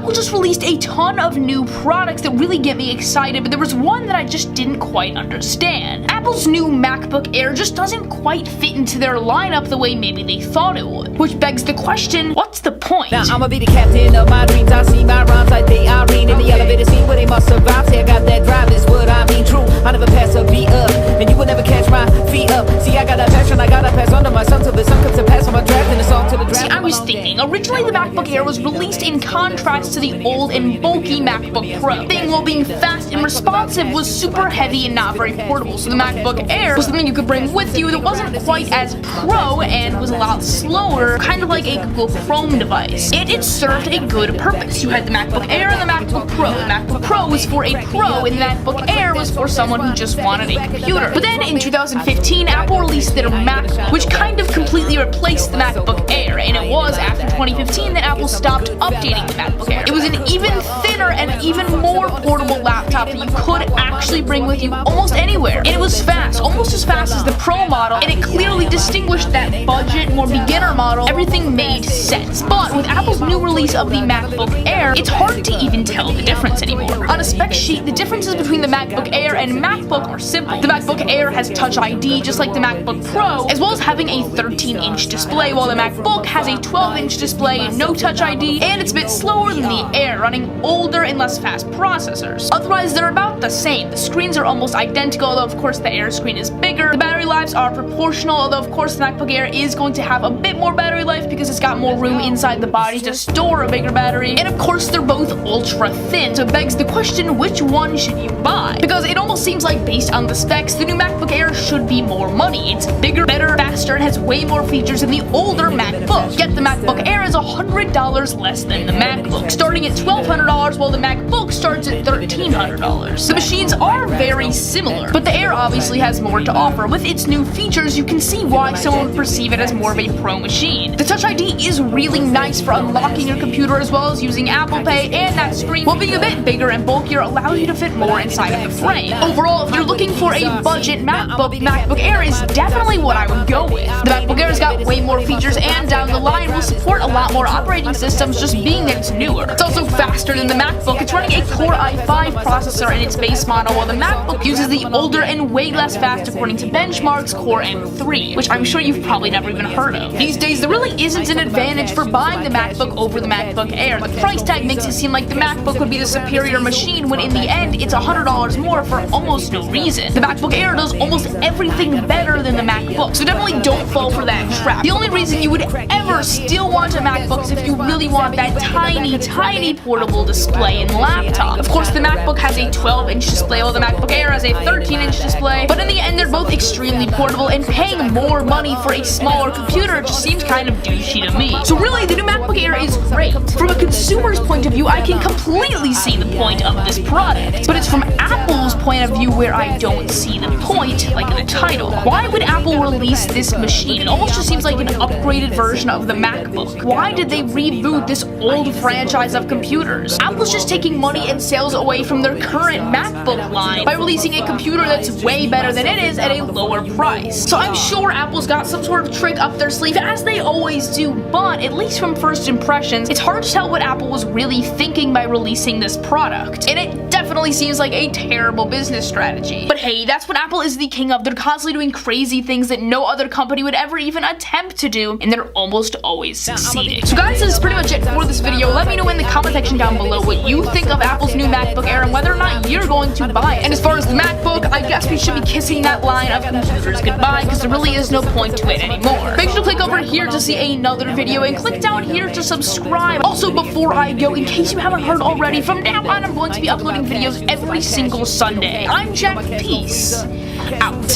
Apple just released a ton of new products that really get me excited, but there was one that I just didn't quite understand. Apple's new MacBook Air just doesn't quite fit into their lineup the way maybe they thought it would. Which begs the question, what's the point? Now I'ma be the captain of my dreams. I see my rhymes like they Irene in the elevator scene where they must survive. See, I got that drive, is what I mean. True, I never pass a beat up, and you will never catch my feet up. See, I got a passion, I gotta pass on to my son till the sun comes to pass on my draft and the song to the draft. See, I was thinking, originally the MacBook Air was released in contrast to the old and bulky MacBook Pro. Thing, while being fast and responsive, was super heavy and not very portable. So the MacBook Air was something you could bring with you that wasn't quite as pro and was a lot slower, kind of like a Google Chrome device. And it served a good purpose. You had the MacBook Air and the MacBook Pro. The MacBook Pro was for a pro, and the MacBook Air was for someone who just wanted a computer. But then in 2015, Apple released their MacBook, which kind of completely replaced the MacBook Air, and it was after 2015 that Apple stopped updating the MacBook Air. It was an even thinner and even more portable laptop that you could actually bring with you almost anywhere. And it was fast, almost as fast as the Pro model, and it clearly distinguished that budget, more beginner model. Everything made sense. But with Apple's new release of the MacBook Air, it's hard to even tell the difference anymore. On a spec sheet, the differences between the MacBook Air and MacBook are simple. The MacBook Air has Touch ID just like the MacBook Pro, as well as having a 13-inch display, while the MacBook has a 12-inch display, no Touch ID, and it's a bit slower than the Air, running older and less fast processors. Otherwise, they're about the same. The screens are almost identical, although of course the Air screen is bigger. The battery lives are proportional, although of course the MacBook Air is going to have a bit more battery life because it's got more room inside the body to store a bigger battery. And of course they're both ultra thin, so it begs the question, which one should you buy? Because it almost seems like based on the specs, the new MacBook Air should be more money. It's bigger, better, faster, and has way more features than the older MacBook. Yet the MacBook Air is $100 less than the MacBook, starting at $1,200 while the MacBook starts at $1,300. The machines are very similar, but the Air obviously has more to offer. With its new features, you can see why someone would perceive it as more of a pro machine. The Touch ID is really nice for unlocking your computer as well as using Apple Pay, and that screen, while being a bit bigger and bulkier, allows you to fit more inside of the frame. Overall, if you're looking for a budget MacBook, the MacBook Air is definitely what I would go with. The MacBook Air's got way more features and down the line will support a lot more operating systems, just being that it's newer. It's also faster than the MacBook. It's running a Core i5 processor in its base model, while the MacBook uses the older and way less fast, according to benchmarks, Core M3, which I'm sure you've probably never even heard of. These days, there really isn't an advantage for buying the MacBook over the MacBook Air. The price tag makes it seem like the MacBook would be the superior machine, when in the end, it's $100 more for almost no reason. The MacBook Air does almost everything better than the MacBook, so definitely don't fall for that trap. The only reason you would ever still want a MacBook is if you really want that tiny portable display and laptop. Of course, the MacBook has a 12-inch display while the MacBook Air has a 13-inch display, but in the end, they're both extremely portable, and paying more money for a smaller computer just seems kind of douchey to me. So really, the new MacBook Air is great. From a consumer's point of view, I can completely see the point of this product, but it's from Apple's point of view where I don't see the point, like in the title. Why would Apple release this machine? It almost just seems like an upgraded version of the MacBook. Why did they reboot this old franchise of computers? Apple's just taking money and sales away from their current MacBook line by releasing a computer that's way better than it is at a lower price. So I'm sure Apple's got some sort of trick up their sleeve, as they always do, but at least from first impressions, it's hard to tell what Apple was really thinking by releasing this product. And it definitely seems like a terrible business strategy. But hey, that's what Apple is the king of. They're constantly doing crazy things that no other company would ever even attempt to do, and they're almost always succeeding. So guys, this is pretty much it for this video. Let me know in the comment section down below what you think of Apple's new MacBook Air and whether or not you're going to buy it. And as far as the MacBook, I guess we should be kissing that line of computers goodbye, because there really is no point to it anymore. Make sure to click over here to see another video, and click down here to subscribe. Also, before I go, in case you haven't heard already, from now on I'm going to be uploading videos every single Sunday. I'm Jack. Peace out.